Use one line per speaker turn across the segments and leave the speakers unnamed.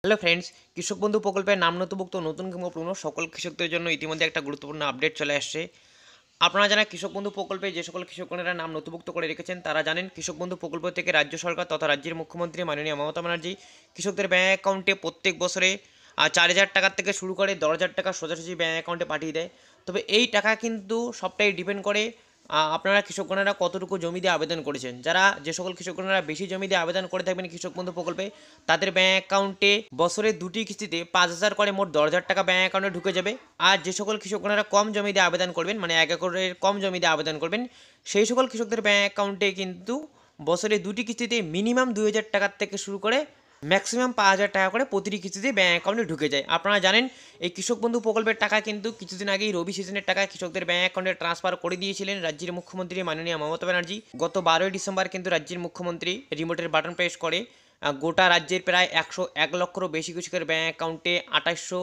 Hello friends, কৃষক বন্ধু প্রকল্পের নাম নথিভুক্ত নতুন কিংবা পুরনো সকল কৃষকদের জন্য ইতিমধ্যে একটা গুরুত্বপূর্ণ আপডেট চলে আসছে। আপনারা জানেন কৃষক বন্ধু প্রকল্পে যে সকল কৃষকরা নাম নথিভুক্ত করে রেখেছেন তারা জানেন কৃষক বন্ধু প্রকল্প থেকে রাজ্য সরকার তথা রাজ্যের মুখ্যমন্ত্রী মাননীয় মমতা ব্যানার্জি কৃষকদের ব্যাঙ্ক অ্যাকাউন্টে প্রত্যেক বছরে 4,000 টাকার থেকে শুরু করে 10,000 টাকা সোজাসুজি ব্যাঙ্ক অ্যাকাউন্টে পাঠিয়ে দেয়। তবে এই টাকা কিন্তু সবটাই ডিপেন্ড করে আপনারা কৃষকগণেরা কতটুকু জমি দিয়ে আবেদন করেছেন। যে সকল কৃষকগণেরা বেশি জমি দিয়ে আবেদন করে থাকবেন কৃষক বন্ধু প্রকল্পে, তাদের ব্যাঙ্ক অ্যাকাউন্টে বছরে 2টি কিস্তিতে 5,000 করে মোট 10,000 টাকা ব্যাঙ্ক অ্যাকাউন্টে ঢুকে যাবে। আর যে সকল কৃষকগণেরা কম জমি দিয়ে আবেদন করবেন, মানে 1 একরের কম জমি দিয়ে আবেদন করবেন, সেই সকল কৃষকদের ব্যাঙ্ক অ্যাকাউন্টে কিন্তু বছরে 2টি কিস্তিতে মিনিমাম 2,000 টাকার থেকে শুরু করে ম্যাক্সিমাম 5,000 টাকা করে প্রতিটি কিস্তিতে ব্যাঙ্ক অ্যাকাউন্টে ঢুকে যায়। আপনারা জানেন এই কৃষক বন্ধু প্রকল্পের টাকা কিন্তু কিছুদিন আগেই রবি সিজনের টাকা কৃষকদের ব্যাঙ্ক অ্যাকাউন্টে ট্রান্সফার করে দিয়েছিলেন রাজ্যের মুখ্যমন্ত্রী মাননীয় মমতা ব্যানার্জি। গত 12ই ডিসেম্বর কিন্তু রাজ্যের মুখ্যমন্ত্রী রিমোটের বাটন প্রেস করে গোটা রাজ্যের প্রায় 101 লক্ষেরও বেশি কৃষকের ব্যাঙ্ক অ্যাকাউন্টে 2800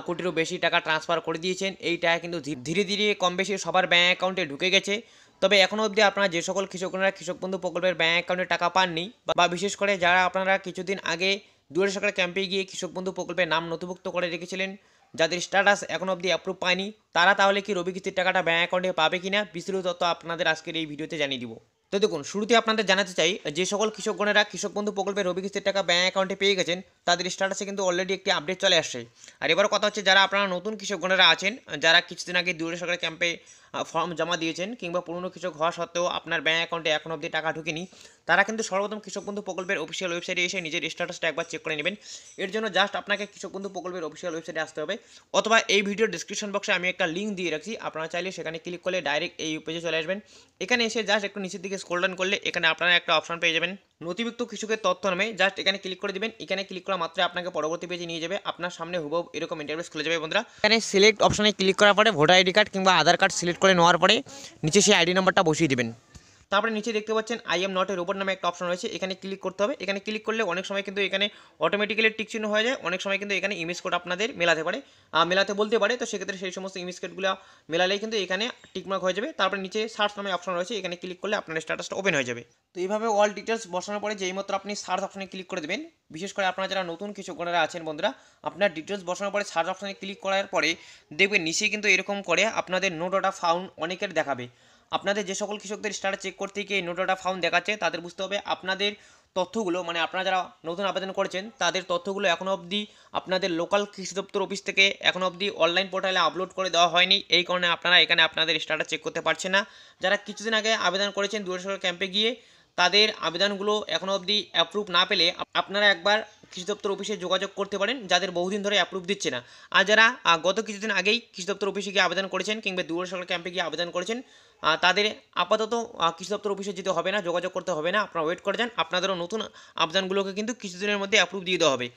কোটিরও বেশি টাকা ট্রান্সফার করে দিয়েছেন। এই টাকা কিন্তু ধীরে ধীরে কম বেশি সবার ব্যাঙ্ক অ্যাকাউন্টে ঢুকে গেছে। তবে এখনও অবধি আপনারা যে সকল কৃষকরা কৃষক বন্ধু প্রকল্পের ব্যাঙ্ক অ্যাকাউন্টে টাকা পাননি বা বিশেষ করে যারা আপনারা কিছুদিন আগে দুয়ারে সরকার ক্যাম্পে গিয়ে কৃষক বন্ধু প্রকল্পের নাম নথিভুক্ত করে রেখেছিলেন, যাদের স্ট্যাটাস এখনও অবধি অ্যাপ্রুভ পায়নি, তারা তাহলে কি রবি কিস্তির টাকাটা ব্যাঙ্ক অ্যাকাউন্টে পাবে কিনা বিস্তারিত তথ্য আপনাদের আজকের এই ভিডিওতে জানিয়ে দিব। তো দেখুন, শুরুতে আপনাদের জানাতে চাই যে সকল কৃষকগণেরা কৃষক বন্ধু প্রকল্পের রবি কিস্তির টাকা ব্যাঙ্ক অ্যাকাউন্টে পেয়ে গেছেন তাদের স্ট্যাটাসে কিন্তু অলরেডি একটি আপডেট চলে আসছে। আর এবার কথা হচ্ছে যারা আপনারা নতুন কৃষকগণেরা আছেন, যারা কিছুদিন আগে দুয়ারে সরকার ক্যাম্পে ফর্ম জমা দিয়েছেন কিংবা পুরনো কৃষক হওয়া সত্ত্বেও আপনার ব্যাঙ্ক অ্যাকাউন্টে এখন অবধি টাকা ঢুকেনি, তারা কিন্তু সর্বপ্রথম কৃষক বন্ধু প্রকল্পের অফিসিয়াল ওয়েবসাইটে এসে নিজের স্ট্যাটাসটা একবার চেক করে নেবেন। এর জন্য জাস্ট আপনাকে কৃষক বন্ধু প্রকল্পের অফিসিয়াল ওয়েবসাইটে আসতে হবে, অথবা এই ভিডিওর ডিসক্রিপশন বক্সে আমি একটা লিঙ্ক দিয়ে রাখছি, আপনারা চাইলে সেখানে ক্লিক করলে ডাইরেক্ট এই পেজে চলে আসবেন। এখানে এসে জাস্ট একটু নিচের দিকে স্ক্রল ডাউন করলে এখানে আপনারা একটা অপশন পেয়ে যাবেন নথিভুক্ত কৃষকের তথ্য নামে। জাস্ট এখানে ক্লিক করে দিবেন। এখানে ক্লিক করা মাত্র আপনাকে পরবর্তী পেজে নিয়ে যাবে, আপনার সামনে হুবহু এরকম ইন্টারফেস খুলে যাবে। বন্ধুরা, এখানে সিলেক্ট অপশনে ক্লিক করার পরে ভোটার আইডি কার্ড কিংবা আধার কার্ড সিলেক্ট করে নেওয়ার পরে নিচে সেই আইডি নাম্বারটা বসিয়ে দিবেন। তারপরে নিচে দেখতে পাচ্ছেন I am not a robot নামে একটা অপশন রয়েছে, এখানে ক্লিক করতে হবে। এখানে ক্লিক করলে অনেক সময় কিন্তু এখানে অটোমেটিক্যালি টিক চিহ্ন হয়ে যায়, অনেক সময় কিন্তু এখানে ইমেজ কোড আপনাদের মেলাতে বলতে পারে। তো সেক্ষেত্রে সেই সমস্ত ইমেজ কোডগুলো মেলালেই কিন্তু এখানে টিকমার্ক হয়ে যাবে। তারপরে নিচে সার্চ নামে অপশন রয়েছে, এখানে ক্লিক করলে আপনার স্ট্যাটাসটা ওপেন হয়ে যাবে। তো এইভাবে অল ডিটেলস বসানোর পরে যেই মাত্র আপনি সার্চ অপশনে ক্লিক করে দেবেন, বিশেষ করে আপনারা যারা নতুন কৃষকগণেরা আছেন বন্ধুরা, আপনার ডিটেলস বসানোর পরে সার্চ অপশনে ক্লিক করার পরে দেখবেন নিচে কিন্তু এরকম করে আপনাদের নো ডাটা ফাউন্ড অনেকের দেখাবে। আপনাদের যে সকল কৃষকদের স্ট্যাটাস চেক করতে গিয়ে নো ডাটা ফাউন্ড দেখাচ্ছে তাদের বুঝতে হবে আপনাদের তথ্যগুলো, মানে আপনারা যারা নতুন আবেদন করেছেন তাদের তথ্যগুলো এখনও অবধি আপনাদের লোকাল কৃষি দপ্তর অফিস থেকে এখনও অবধি অনলাইন পোর্টালে আপলোড করে দেওয়া হয়নি। এই কারণে আপনারা এখানে আপনাদের স্ট্যাটাস চেক করতে পারছেন না। যারা কিছুদিন আগে আবেদন করেছেন দুয়ারে সরকার ক্যাম্পে গিয়ে, তাদের আবেদনগুলো এখনও অবধি অ্যাপ্রুভ না পেলে আপনারা একবার কৃষি দপ্তর অফিসে যোগাযোগ করতে পারেন, যাদের বহুদিন ধরে অ্যাপ্রুভ দিচ্ছে না। আর যারা গত কিছুদিন আগেই কৃষি দপ্তর অফিসে গিয়ে আবেদন করেছেন কিংবা দুয়ারে সরকার ক্যাম্পে গিয়ে আবেদন করেছেন, তাদের আপাতত কৃষি দপ্তর অফিসে যেতে হবে না, যোগাযোগ করতে হবে না, আপনারা ওয়েট করে যান। আপনাদেরও নতুন আবেদনগুলোকে কিন্তু কিছুদিনের মধ্যে অ্যাপ্রুভ দিয়ে দেওয়া হবে।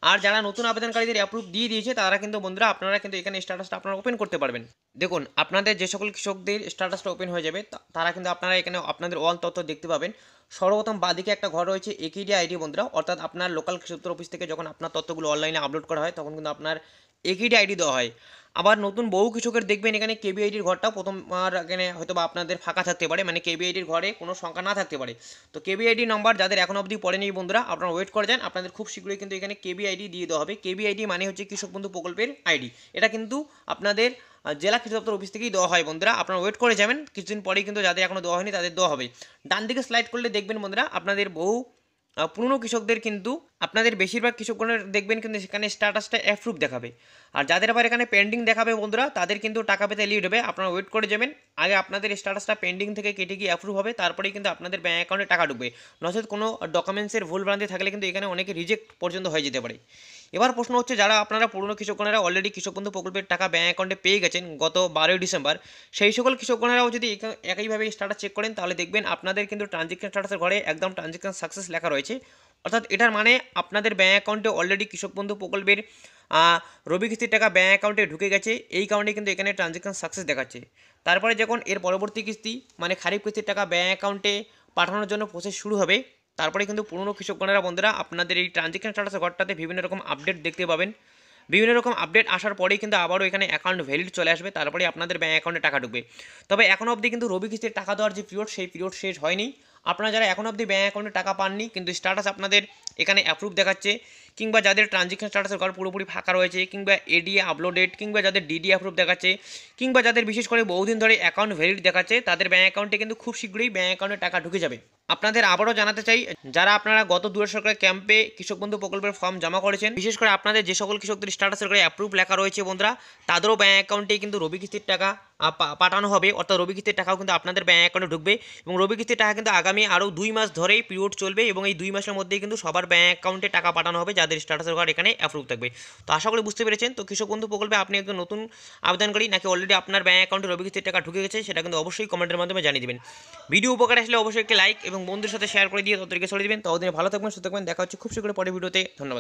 আর যারা নতুন আবেদনকারীদের অ্যাপ্রুভ দিয়ে দিয়েছে তারা কিন্তু বন্ধুরা আপনারা কিন্তু এখানে স্ট্যাটাসটা আপনারা ওপেন করতে পারবেন। দেখুন, আপনাদের যে সকল কৃষকদের স্ট্যাটাসটা ওপেন হয়ে যাবে তারা কিন্তু আপনারা এখানে আপনাদের অল তথ্য দেখতে পাবেন। সর্বপ্রথম বাদিকে একটা ঘর রয়েছে একেডি আইডি বন্ধুরা, অর্থাৎ আপনার লোকাল কৃষি দপ্তর অফিস থেকে যখন আপনার তথ্যগুলো অনলাইনে আপলোড করা হয় তখন কিন্তু আপনার একেডি আইডি দেওয়া হয়। আবার নতুন বহু কৃষকের দেখবেন এখানে কেবি আইডির ঘরটা প্রথম এখানে হয়তো বা আপনাদের ফাঁকা থাকতে পারে, মানে কেবি আইডির ঘরে কোনো সংখ্যা না থাকতে পারে। তো কেবি আইডি নাম্বার যাদের এখন অবধি পড়েনি বন্ধুরা, আপনারা ওয়েট করে যান, আপনাদের খুব শীঘ্রই কিন্তু এখানে কেবি আইডি দিয়ে দেওয়া হবে। কেবি আইডি মানে হচ্ছে কৃষক বন্ধু প্রকল্পের আইডি, এটা কিন্তু আপনাদের জেলা কৃষি দপ্তর অফিস থেকেই দেওয়া হয় বন্ধুরা। আপনারা ওয়েট করে যাবেন, কিছুদিন পরেই কিন্তু যাদের এখনও দেওয়া হয়নি তাদের দেওয়া হবে। ডান দিকে স্লাইড করলে দেখবেন বন্ধুরা আপনাদের বহু পুরনো কৃষকদের কিন্তু আপনাদের বেশিরভাগ কৃষকগণের দেখবেন কিন্তু সেখানে স্ট্যাটাসটা অ্যাপ্রুভ দেখাবে। আর যাদের আবার এখানে পেন্ডিং দেখাবে বন্ধুরা, তাদের কিন্তু টাকা পেতে লিড হবে। আপনারা ওয়েট করে যাবেন, আগে আপনাদের স্ট্যাটাসটা পেন্ডিং থেকে কেটে গিয়ে অ্যাপ্রুভ হবে, তারপরেই কিন্তু আপনাদের ব্যাঙ্ক অ্যাকাউন্টে টাকা ঢুকবে। নচেত কোনো ডকুমেন্টসের ভুলভ্রান্তি থাকলে কিন্তু এখানে অনেকে রিজেক্ট পর্যন্ত হয়ে যেতে পারে। এবার প্রশ্ন হচ্ছে যারা আপনারা পুরনো কৃষকগণেরা অলরেডি কৃষক বন্ধু প্রকল্পের টাকা ব্যাঙ্ক অ্যাকাউন্টে পেয়ে গেছেন গত 12ই ডিসেম্বর, সেই সকল কৃষকগণেরাও যদি একইভাবে স্ট্যাটাস চেক করেন তাহলে দেখবেন আপনাদের কিন্তু ট্রানজেকশন স্ট্যাটাসের ঘরে একদম ট্রানজেকশন সাকসেস লেখা রয়েছে। অর্থাৎ এটার মানে আপনাদের ব্যাঙ্ক অ্যাকাউন্টে অলরেডি কৃষক বন্ধু প্রকল্পের রবি কিস্তির টাকা ব্যাঙ্ক অ্যাকাউন্টে ঢুকে গেছে, এই কারণে কিন্তু এখানে ট্রানজেকশন সাকসেস দেখাচ্ছে। তারপরে যখন এর পরবর্তী কিস্তি মানে খারিফ কিস্তির টাকা ব্যাঙ্ক অ্যাকাউন্টে পাঠানোর জন্য প্রসেস শুরু হবে, তারপরে কিন্তু পুরনো কৃষকগণেরা বন্ধুরা আপনাদের এই ট্রানজেকশন স্ট্যাটাসের ঘরটাতে বিভিন্ন রকম আপডেট দেখতে পাবেন। বিভিন্ন রকম আপডেট আসার পরেই কিন্তু আবারও এখানে অ্যাকাউন্ট ভ্যালিড চলে আসবে, তারপরে আপনাদের ব্যাঙ্ক অ্যাকাউন্টে টাকা ঢুকবে। তবে এখনও অবধি কিন্তু রবি কিস্তির টাকা দেওয়ার যে পিরিয়ড সেই পিরিয়ড শেষ হয়নি। আপনারা যারা এখন অবধি ব্যাঙ্ক অ্যাকাউন্টে টাকা পাননি কিন্তু স্ট্যাটাস আপনাদের এখানে অ্যাপ্রুভ দেখাচ্ছে, কিংবা যাদের ট্রানজ্যাকশন স্ট্যাটাসের ঘর পুরোপুরি ফাঁকা রয়েছে, কিংবা এডিএ আপলোডেড, কিংবা যাদের ডিডি অ্যাপ্রুভ দেখাচ্ছে, কিংবা যাদের বিশেষ করে বহুদিন ধরে অ্যাকাউন্ট ভ্যালিড দেখাচ্ছে, তাদের ব্যাঙ্ক অ্যাকাউন্টে কিন্তু খুব শীঘ্রই ব্যাঙ্ক অ্যাকাউন্টে টাকা ঢুকে যাবে। আপনাদের আবারও জানাতে চাই, যারা আপনারা গত দুয়ারে সরকার ক্যাম্পে কৃষক বন্ধু প্রকল্পের ফর্ম জমা করেছেন, বিশেষ করে আপনাদের যে সকল কৃষকদের স্ট্যাটাসের ঘরে অ্যাপ্রুভ লেখা রয়েছে বন্ধুরা, তাদেরও ব্যাঙ্ক অ্যাকাউন্টে কিন্তু রবি কিস্তির টাকা পাঠানো হবে, অর্থাৎ রবি কিস্তির টাকাও কিন্তু আপনাদের ব্যাঙ্ক অ্যাকাউন্টে ঢুকবে। এবং রবি কিস্তির টাকা কিন্তু আগামী আরও 2 মাস ধরেই পিরিয়ড চলবে, এবং এই 2 মাসের মধ্যেই কিন্তু সবার ব্যাঙ্ক অ্যাকাউন্টে টাকা পাঠানো হবে যাদের স্ট্যাটাসের ঘর এখানে অ্যাপ্রুভ থাকবে। তো আশা করি বুঝতে পেরেছেন। তো কৃষক বন্ধু প্রকল্পে আপনি একজন নতুন আবেদনকারী নাকি অলরেডি আপনার ব্যাঙ্ক অ্যাকাউন্টে রবি কিস্তির টাকা ঢুকে গেছে, সেটা কিন্তু অবশ্যই কমেন্টের মাধ্যমে জানিয়ে দেবেন। ভিডিও উপকার আসলে অবশ্যই একটি লাইক এবং বন্ধুদের সাথে শেয়ার করে দিয়ে তাদেরকে ছড়িয়ে দেবেন। ততদিনে ভালো থাকবেন, সুস্থ থাকবেন। দেখা হচ্ছে খুব শীঘ্রই পরের ভিডিওতে। ধন্যবাদ।